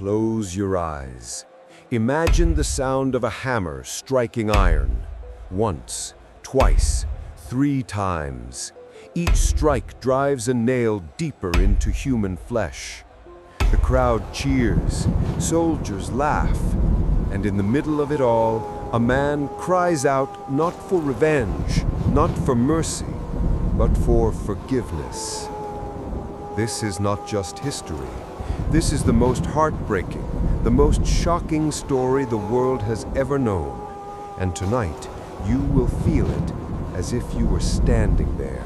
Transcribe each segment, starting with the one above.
Close your eyes. Imagine the sound of a hammer striking iron. Once, twice, 3 times. Each strike drives a nail deeper into human flesh. The crowd cheers, soldiers laugh, and in the middle of it all, a man cries out not for revenge, not for mercy, but for forgiveness. This is not just history. This is the most heartbreaking, the most shocking story the world has ever known. And tonight, you will feel it as if you were standing there.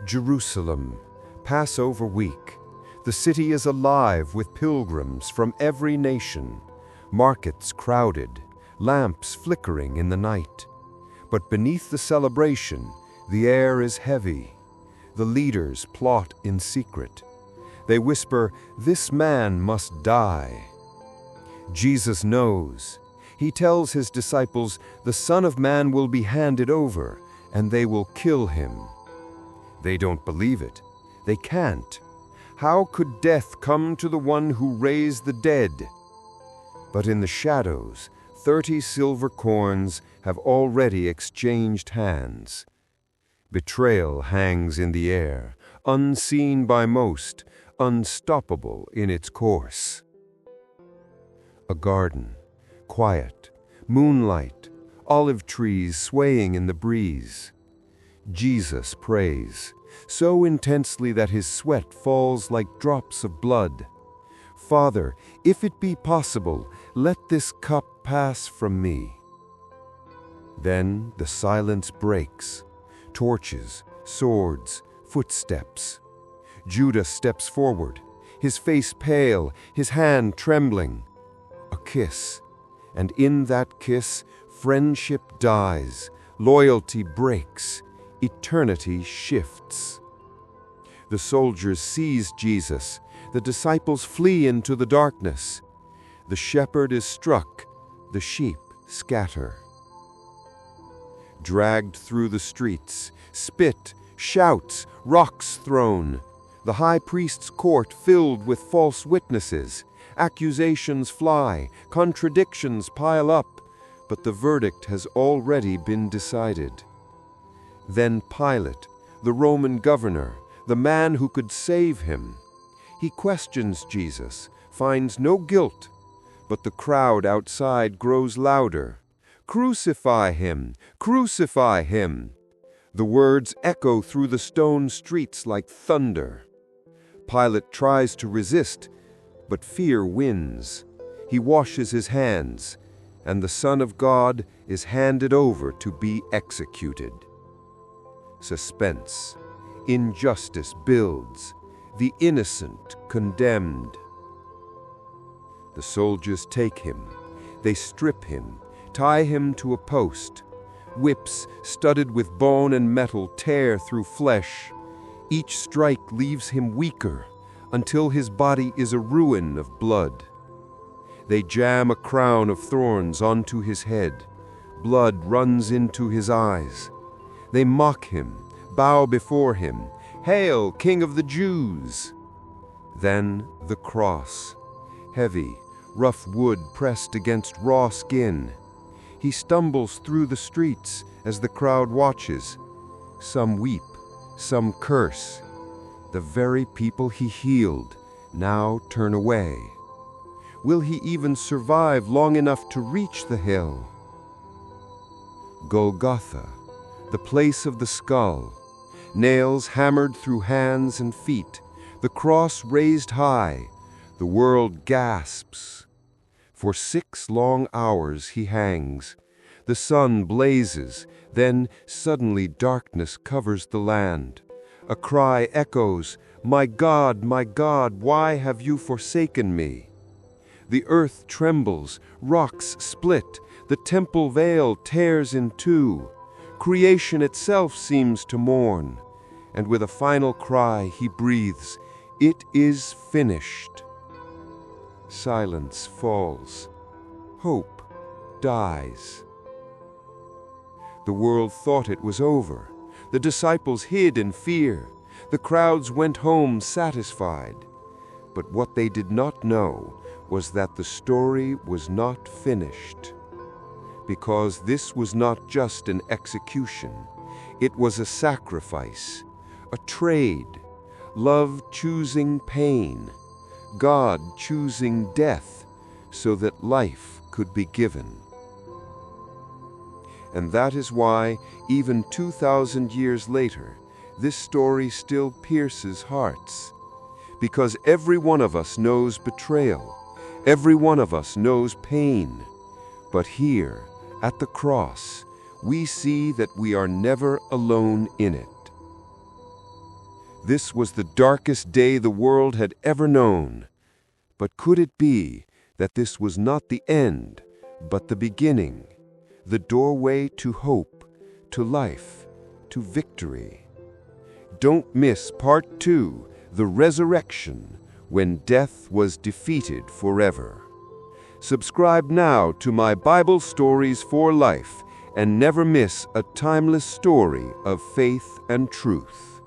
Jerusalem, Passover week. The city is alive with pilgrims from every nation. Markets crowded, lamps flickering in the night. But beneath the celebration, the air is heavy. The leaders plot in secret. They whisper, "This man must die." Jesus knows. He tells his disciples, "The Son of Man will be handed over, and they will kill him." They don't believe it. They can't. How could death come to the one who raised the dead? But in the shadows, 30 silver coins have already exchanged hands. Betrayal hangs in the air, unseen by most, unstoppable in its course. A garden, quiet, moonlight, olive trees swaying in the breeze. Jesus prays, so intensely that his sweat falls like drops of blood. "Father, if it be possible, let this cup pass from me." Then the silence breaks. Torches, swords, footsteps. Judas steps forward, his face pale, his hand trembling. A kiss, and in that kiss, friendship dies, loyalty breaks, eternity shifts. The soldiers seize Jesus, the disciples flee into the darkness. The shepherd is struck, the sheep scatter. Dragged through the streets, spit, shouts, rocks thrown. The high priest's court filled with false witnesses. Accusations fly, contradictions pile up, but the verdict has already been decided. Then Pilate, the Roman governor, the man who could save him. He questions Jesus, finds no guilt, but the crowd outside grows louder. "Crucify him! Crucify him!" The words echo through the stone streets like thunder. Pilate tries to resist, but fear wins. He washes his hands, and the Son of God is handed over to be executed. Suspense. Injustice builds. The innocent condemned. The soldiers take him. They strip him, tie him to a post. Whips studded with bone and metal tear through flesh. Each strike leaves him weaker, until his body is a ruin of blood. They jam a crown of thorns onto his head. Blood runs into his eyes. They mock him, bow before him. "Hail, King of the Jews!" Then the cross. Heavy, rough wood pressed against raw skin. He stumbles through the streets as the crowd watches. Some weep, some curse. The very people he healed now turn away. Will he even survive long enough to reach the hill? Golgotha, the place of the skull. Nails hammered through hands and feet. The cross raised high. The world gasps. For 6 long hours he hangs. The sun blazes, then suddenly darkness covers the land. A cry echoes, my God, why have you forsaken me?" The earth trembles, rocks split, the temple veil tears in two. Creation itself seems to mourn, and with a final cry he breathes, "It is finished." Silence falls. Hope dies. The world thought it was over. The disciples hid in fear. The crowds went home satisfied. But what they did not know was that the story was not finished. Because this was not just an execution, it was a sacrifice, a trade, love choosing pain, God choosing death so that life could be given. And that is why, even 2,000 years later, this story still pierces hearts. Because every one of us knows betrayal, every one of us knows pain. But here, at the cross, we see that we are never alone in it. This was the darkest day the world had ever known. But could it be that this was not the end, but the beginning, the doorway to hope, to life, to victory? Don't miss Part 2, The Resurrection, when death was defeated forever. Subscribe now to my Bible Stories for Life and never miss a timeless story of faith and truth.